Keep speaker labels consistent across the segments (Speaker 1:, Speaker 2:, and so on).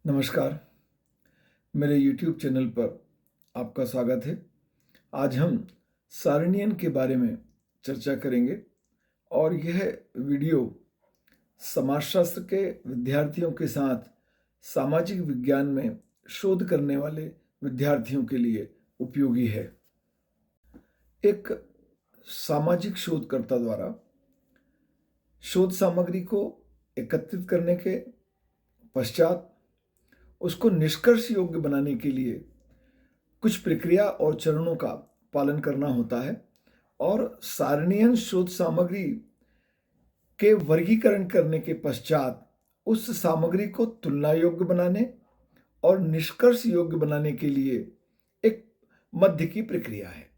Speaker 1: नमस्कार, मेरे YouTube channel पर आपका स्वागत है। आज हम सारणियन के बारे में चर्चा करेंगे और यह वीडियो समाजशास्त्र के विद्यार्थियों के साथ सामाजिक विज्ञान में शोध करने वाले विद्यार्थियों के लिए उपयोगी है। एक सामाजिक शोधकर्ता द्वारा शोध सामग्री को एकत्रित करने के पश्चात उसको निष्कर्ष योग्य बनाने के लिए कुछ प्रक्रिया और चरणों का पालन करना होता है और सारणियन शोध सामग्री के वर्गीकरण करने के पश्चात उस सामग्री को तुलना योग्य बनाने और निष्कर्ष योग्य बनाने के लिए एक मध्य की प्रक्रिया है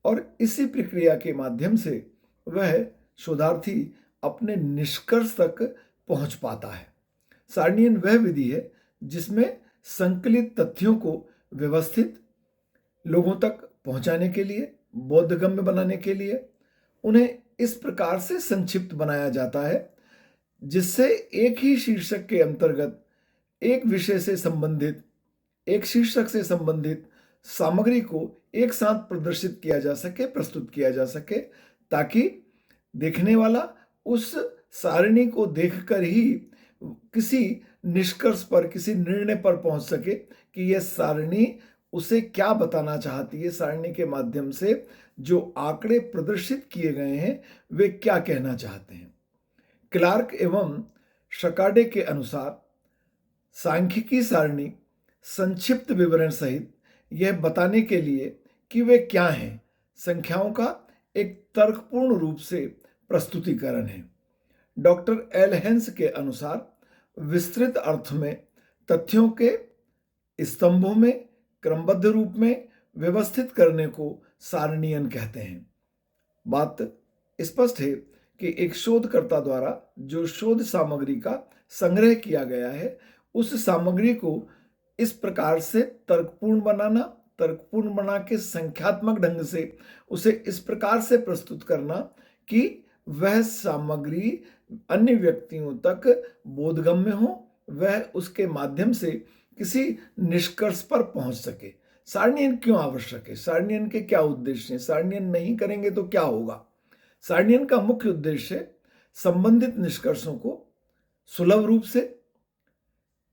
Speaker 1: और इसी प्रक्रिया के माध्यम से वह शोधार्थी अपने निष्कर्ष तक पहुंच पाता है। सारणियन वह विधि है जिसमें संकलित तथ्यों को व्यवस्थित लोगों तक पहुंचाने के लिए, बोधगम्य बनाने के लिए उन्हें इस प्रकार से संक्षिप्त बनाया जाता है जिससे एक ही शीर्षक के अंतर्गत एक विषय से संबंधित, एक शीर्षक से संबंधित सामग्री को एक साथ प्रदर्शित किया जा सके, प्रस्तुत किया जा सके, ताकि देखने वाला उस सारणी को देखकर ही किसी निष्कर्ष पर, किसी निर्णय पर पहुंच सके कि यह सारणी उसे क्या बताना चाहती है, सारणी के माध्यम से जो आंकड़े प्रदर्शित किए गए हैं वे क्या कहना चाहते हैं। क्लार्क एवं शकाडे के अनुसार सांख्यिकी सारणी संक्षिप्त विवरण सहित यह बताने के लिए कि वे क्या हैं, संख्याओं का एक तर्कपूर्ण रूप से प्रस्तुतिकरण है। डॉक्टर एल हेंस के अनुसार विस्तृत अर्थ में तथ्यों के स्तंभों में क्रमबद्ध रूप में व्यवस्थित करने को सारणियन कहते हैं। बात स्पष्ट है कि एक शोधकर्ता द्वारा जो शोध सामग्री का संग्रह किया गया है उस सामग्री को इस प्रकार से तर्कपूर्ण बना के संख्यात्मक ढंग से उसे इस प्रकार से प्रस्तुत करना कि वह सामग्री अन्य व्यक्तियों तक बोधगम्य हो, वह उसके माध्यम से किसी निष्कर्ष पर पहुंच सके। सारणियन क्यों आवश्यक है? सारणियन के क्या उद्देश्य हैं? सारणियन नहीं करेंगे तो क्या होगा? सारणियन का मुख्य उद्देश्य है संबंधित निष्कर्षों को सुलभ रूप से,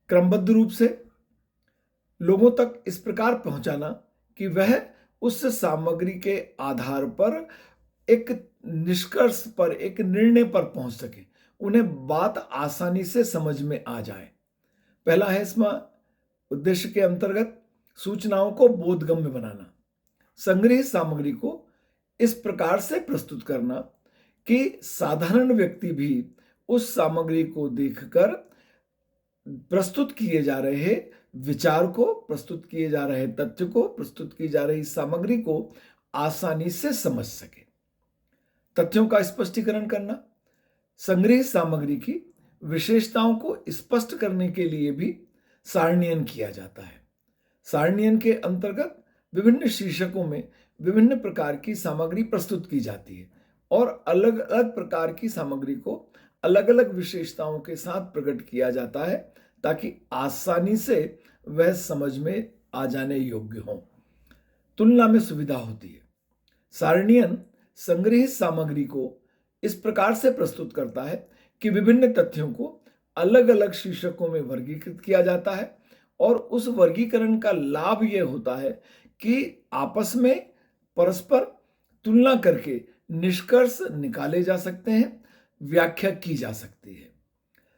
Speaker 1: क्रमबद्ध रूप से लोगों तक इस प्रकार पहुंचाना कि वह उस सामग्री के आधार पर एक निष्कर्ष पर, एक निर्णय पर पहुंच सके, उन्हें बात आसानी से समझ में आ जाए। पहला है इसमें उद्देश्य के अंतर्गत सूचनाओं को बोधगम्य बनाना, संग्रहित सामग्री को इस प्रकार से प्रस्तुत करना कि साधारण व्यक्ति भी उस सामग्री को देखकर प्रस्तुत किए जा रहे विचार को, प्रस्तुत किए जा रहे तथ्य को, प्रस्तुत की जा रही सामग्री को आसानी से समझ सके। तथ्यों का स्पष्टीकरण करना, संग्रहित सामग्री की विशेषताओं को स्पष्ट करने के लिए भी सारणियन किया जाता है। सारणियन के अंतर्गत विभिन्न शीर्षकों में विभिन्न प्रकार की सामग्री प्रस्तुत की जाती है और अलग अलग प्रकार की सामग्री को अलग अलग विशेषताओं के साथ प्रकट किया जाता है ताकि आसानी से वह समझ में आ जाने योग्य हो। तुलना में सुविधा होती है। सारणियन संग्रहित सामग्री को इस प्रकार से प्रस्तुत करता है कि विभिन्न तथ्यों को अलग अलग शीर्षकों में वर्गीकृत किया जाता है और उस वर्गीकरण का लाभ यह होता है कि आपस में परस्पर तुलना करके निष्कर्ष निकाले जा सकते हैं, व्याख्या की जा सकती है।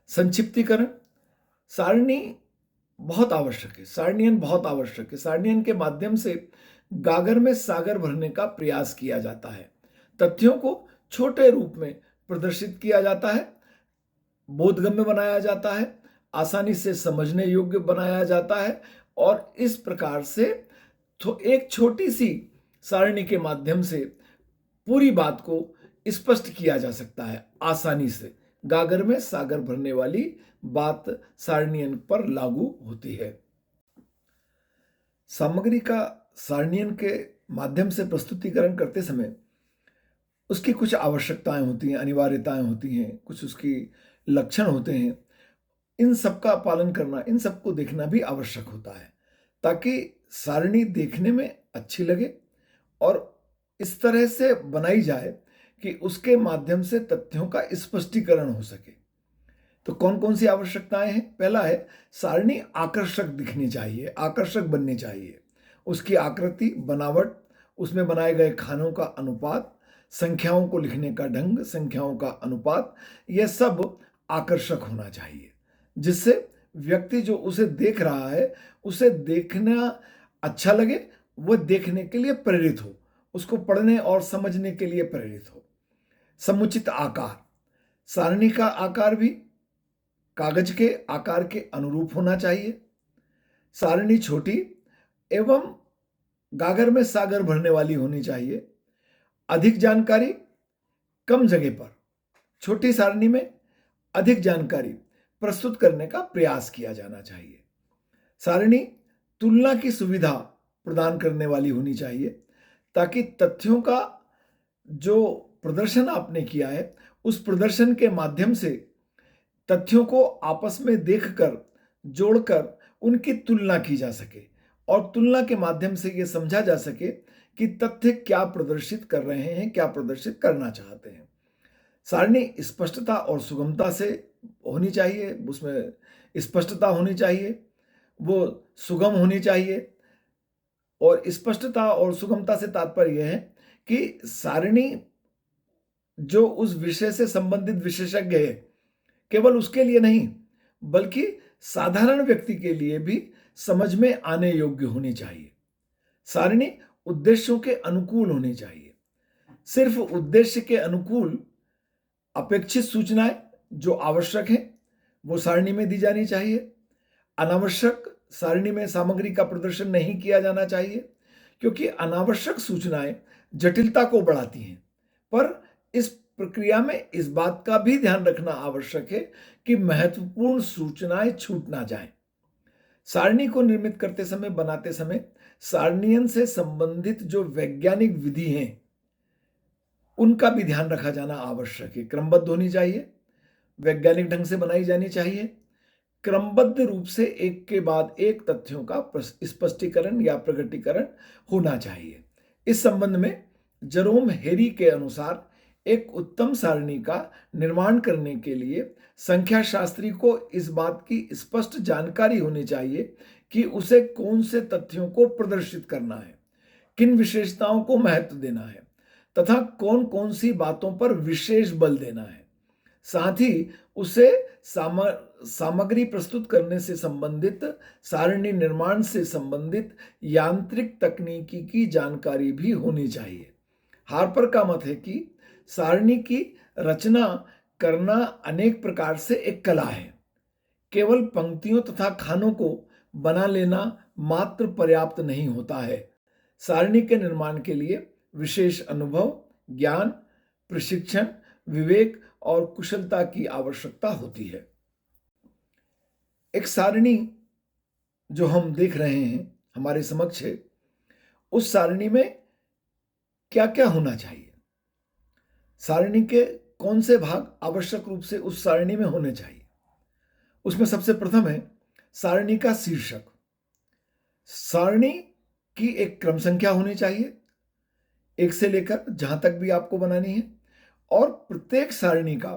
Speaker 1: संक्षिप्तीकरण सारणी बहुत आवश्यक है, सारणियन बहुत आवश्यक है। सारणियन के माध्यम से गागर में सागर भरने का प्रयास किया जाता है। तथ्यों को छोटे रूप में प्रदर्शित किया जाता है, बोधगम्य बनाया जाता है, आसानी से समझने योग्य बनाया जाता है और इस प्रकार से एक छोटी सी सारणी के माध्यम से पूरी बात को स्पष्ट किया जा सकता है आसानी से। गागर में सागर भरने वाली बात सारणियन पर लागू होती है। सामग्री का सारणियन के माध्यम से प्रस्तुतिकरण करते समय उसकी कुछ आवश्यकताएं होती हैं, अनिवार्यताएं होती हैं, कुछ उसकी लक्षण होते हैं इन सब का पालन करना, इन सबको देखना भी आवश्यक होता है, ताकि सारणी देखने में अच्छी लगे और इस तरह से बनाई जाए कि उसके माध्यम से तथ्यों का स्पष्टीकरण हो सके। तो कौन कौन सी आवश्यकताएं हैं? पहला है, सारणी आकर्षक दिखनी चाहिए, आकर्षक बननी चाहिए। उसकी आकृति, बनावट, उसमें बनाए गए खानों का अनुपात, संख्याओं को लिखने का ढंग, संख्याओं का अनुपात, यह सब आकर्षक होना चाहिए, जिससे व्यक्ति जो उसे देख रहा है उसे देखना अच्छा लगे, वह देखने के लिए प्रेरित हो, उसको पढ़ने और समझने के लिए प्रेरित हो। समुचित आकार, सारणी का आकार भी कागज के आकार के अनुरूप होना चाहिए। सारणी छोटी एवं गागर में सागर भरने वाली होनी चाहिए। अधिक जानकारी कम जगह पर, छोटी सारणी में अधिक जानकारी प्रस्तुत करने का प्रयास किया जाना चाहिए। सारणी तुलना की सुविधा प्रदान करने वाली होनी चाहिए, ताकि तथ्यों का जो प्रदर्शन आपने किया है उस प्रदर्शन के माध्यम से तथ्यों को आपस में देखकर, जोड़कर उनकी तुलना की जा सके और तुलना के माध्यम से यह समझा जा सके कि तथ्य क्या प्रदर्शित कर रहे हैं, क्या प्रदर्शित करना चाहते हैं। सारणी स्पष्टता और सुगमता से होनी चाहिए, उसमें स्पष्टता होनी चाहिए, वो सुगम होनी चाहिए। और स्पष्टता और सुगमता से तात्पर्य यह है कि सारणी जो उस विषय से संबंधित विशेषज्ञ है, केवल उसके लिए नहीं बल्कि साधारण व्यक्ति के लिए भी समझ में आने योग्य होनी चाहिए। सारणी उद्देश्यों के अनुकूल होनी चाहिए। सिर्फ उद्देश्य के अनुकूल अपेक्षित सूचनाएं जो आवश्यक हैं वो सारणी में दी जानी चाहिए। अनावश्यक सारणी में सामग्री का प्रदर्शन नहीं किया जाना चाहिए, क्योंकि अनावश्यक सूचनाएं जटिलता को बढ़ाती हैं। पर इस प्रक्रिया में इस बात का भी ध्यान रखना आवश्यक है कि महत्वपूर्ण सूचनाएं छूट ना जाएं। सारणी को निर्मित करते समय, बनाते समय सारणियन से संबंधित जो वैज्ञानिक विधि हैं उनका भी ध्यान रखा जाना आवश्यक है। क्रमबद्ध होनी चाहिए, वैज्ञानिक ढंग से बनाई जानी चाहिए, क्रमबद्ध रूप से एक के बाद एक तथ्यों का स्पष्टीकरण या प्रकटीकरण होना चाहिए। इस संबंध में जरोम हेरी के अनुसार एक उत्तम सारणी का निर्माण करने के लिए संख्या शास्त्री को इस बात की स्पष्ट जानकारी होनी चाहिए कि उसे कौन से तथ्यों को प्रदर्शित करना है, किन विशेषताओं को महत्व देना है तथा कौन कौन सी बातों पर विशेष बल देना है। साथ ही उसे सामग्री प्रस्तुत करने से संबंधित, सारणी निर्माण से संबंधित यांत्रिक तकनीकी की जानकारी भी होनी चाहिए। हार्पर का मत है कि सारणी की रचना करना अनेक प्रकार से एक कला है। केवल पंक्तियों तथा खानों को बना लेना मात्र पर्याप्त नहीं होता है। सारणी के निर्माण के लिए विशेष अनुभव, ज्ञान, प्रशिक्षण, विवेक और कुशलता की आवश्यकता होती है। एक सारणी जो हम देख रहे हैं हमारे समक्ष है, उस सारणी में क्या क्या होना चाहिए, सारणी के कौन से भाग आवश्यक रूप से उस सारणी में होने चाहिए। उसमें सबसे प्रथम है सारणी का शीर्षक। सारणी की एक क्रम संख्या होनी चाहिए, एक से लेकर जहां तक भी आपको बनानी है, और प्रत्येक सारणी का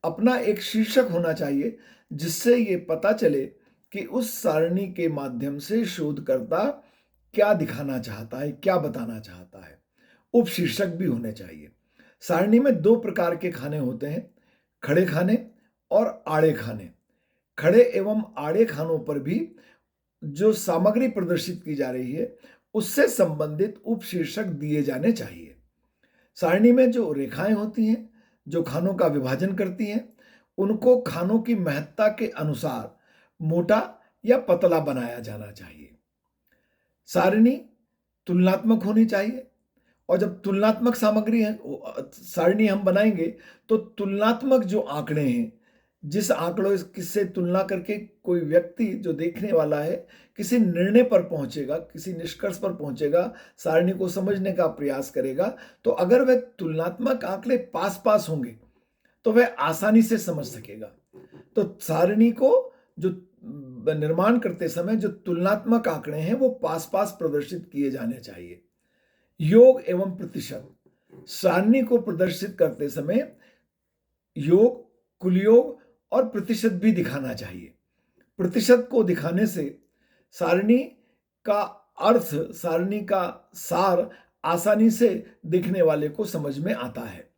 Speaker 1: अपना एक शीर्षक होना चाहिए, जिससे ये पता चले कि उस सारणी के माध्यम से शोधकर्ता क्या दिखाना चाहता है, क्या बताना चाहता है। उपशीर्षक भी होने चाहिए। सारणी में दो प्रकार के खाने होते हैं, खड़े खाने और आड़े खाने। खड़े एवं आड़े खानों पर भी जो सामग्री प्रदर्शित की जा रही है उससे संबंधित उपशीर्षक दिए जाने चाहिए। सारणी में जो रेखाएं होती हैं, जो खानों का विभाजन करती हैं, उनको खानों की महत्ता के अनुसार मोटा या पतला बनाया जाना चाहिए। सारणी तुलनात्मक होनी चाहिए, और जब तुलनात्मक सामग्री है सारणी हम बनाएंगे तो तुलनात्मक जो आंकड़े हैं, जिस आंकड़ों से तुलना करके कोई व्यक्ति जो देखने वाला है किसी निर्णय पर पहुंचेगा, किसी निष्कर्ष पर पहुंचेगा, सारणी को समझने का प्रयास करेगा, तो अगर वह तुलनात्मक आंकड़े पास पास होंगे तो वह आसानी से समझ सकेगा। तो सारणी को जो निर्माण करते समय जो तुलनात्मक आंकड़े हैं वो पास पास प्रदर्शित किए जाने चाहिए। योग एवं प्रतिशत, सारणी को प्रदर्शित करते समय योग, कुल योग और प्रतिशत भी दिखाना चाहिए। प्रतिशत को दिखाने से सारणी का अर्थ, सारणी का सार आसानी से देखने वाले को समझ में आता है।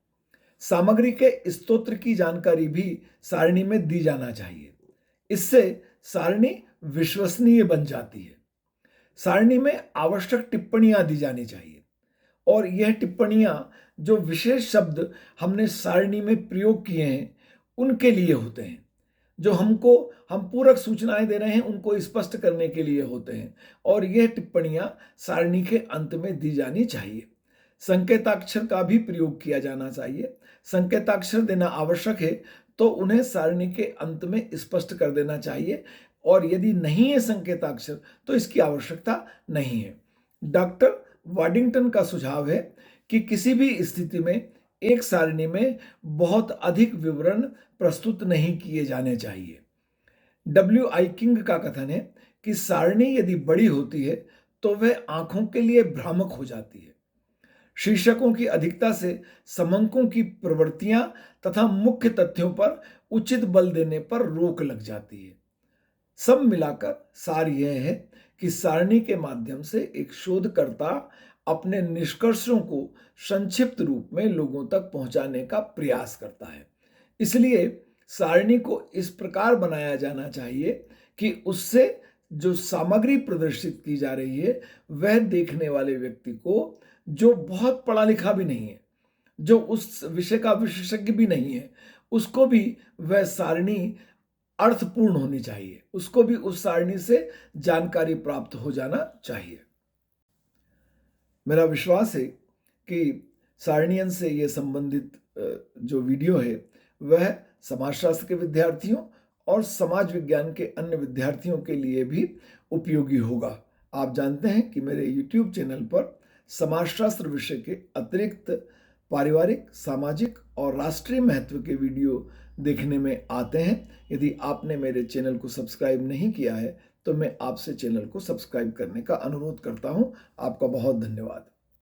Speaker 1: सामग्री के स्तोत्र की जानकारी भी सारणी में दी जाना चाहिए। इससे सारणी विश्वसनीय बन जाती है। सारणी में आवश्यक टिप्पणियां दी जानी चाहिए और यह टिप्पणियां जो विशेष शब्द हमने सारणी में प्रयोग किए हैं उनके लिए होते हैं। जो हम पूरक सूचनाएं दे रहे हैं उनको स्पष्ट करने के लिए होते हैं और यह टिप्पणियां सारणी के अंत में दी जानी चाहिए। संकेताक्षर का भी प्रयोग किया जाना चाहिए। संकेताक्षर देना आवश्यक है तो उन्हें सारणी के अंत में स्पष्ट कर देना चाहिए और यदि नहीं है संकेताक्षर तो इसकी आवश्यकता नहीं है। डॉक्टर वाडिंगटन का सुझाव है कि किसी भी स्थिति में एक सारणी में बहुत अधिक विवरण प्रस्तुत नहीं किए जाने चाहिए। W.I. किंग का कथन है कि सारणी यदि बड़ी होती है तो वह आंखों के लिए भ्रामक हो जाती है। शीर्षकों की अधिकता से समंकों की प्रवृत्तियां तथा मुख्य तथ्यों पर उचित बल देने पर रोक लग जाती है। सब मिलाकर सार यह है कि सारणी के माध्यम से एक शोधकर्ता अपने निष्कर्षों को संक्षिप्त रूप में लोगों तक पहुंचाने का प्रयास करता है। इसलिए सारणी को इस प्रकार बनाया जाना चाहिए कि उससे जो सामग्री प्रदर्शित की जा रही है वह देखने वाले व्यक्ति को, जो बहुत पढ़ा लिखा भी नहीं है, जो उस विषय का विशेषज्ञ भी नहीं है, उसको भी वह सारणी अर्थपूर्ण होनी चाहिए, उसको भी उस सारणी से जानकारी प्राप्त हो जाना चाहिए। मेरा विश्वास है कि सारणियन से ये संबंधित जो वीडियो है वह समाजशास्त्र के विद्यार्थियों और समाज विज्ञान के अन्य विद्यार्थियों के लिए भी उपयोगी होगा। आप जानते हैं कि मेरे YouTube चैनल पर समाजशास्त्र विषय के अतिरिक्त पारिवारिक, सामाजिक और राष्ट्रीय महत्व के वीडियो देखने में आते हैं। यदि आपने मेरे चैनल को सब्सक्राइब नहीं किया है तो मैं आपसे चैनल को सब्सक्राइब करने का अनुरोध करता हूं। आपका बहुत धन्यवाद।